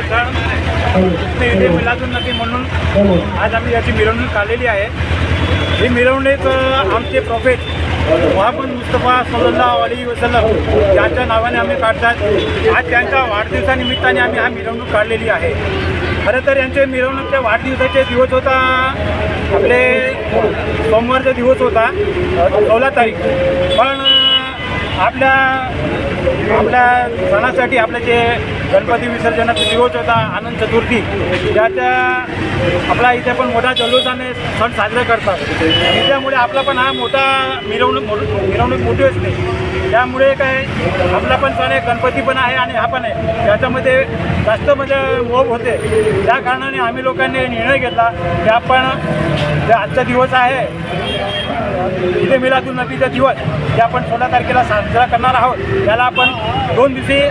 सण इथे मिलादुन्नबी म्हणून आज आम्ही याची मिरवणूक काढलेली आहे। ही मिरवणूक आमचे प्रॉफेट मोहम्मद मुस्तफा सल्लल्लाहु अलैहि वसल्लम यांच्या नावाने आम्ही काढतात। आज त्यांच्या वाढदिवसानिमित्ताने आम्ही हा मिरवणूक काढलेली आहे। खरं तर यांचे मिरवणुकीच्या वाढदिवसाचे दिवस होता आपले सोमवारचा दिवस होता 16 तारीख, पण आपल्या सणासाठी आपल्या जे गणपती विसर्जनाचा दिवस होता अनंत चतुर्थी, ज्याच्या आपला इथे पण मोठा जल्लोषाने सण साजरे करतात। त्यामुळे आपला पण हा मोठा मिरवणूक मोठी असते। त्यामुळे काय आपला पण सण आहे, गणपती पण आहे आणि हा पण आहे, त्याच्यामध्ये जास्त म्हणजे मोह होते। त्या कारणाने आम्ही लोकांनी निर्णय घेतला की आपण जे आजचा दिवस आहे इथे मिलादुन्नबीचा दिवस जे आपण 16 तारखेला साजरा करणार आहोत, त्याला आपण 2 दिवशी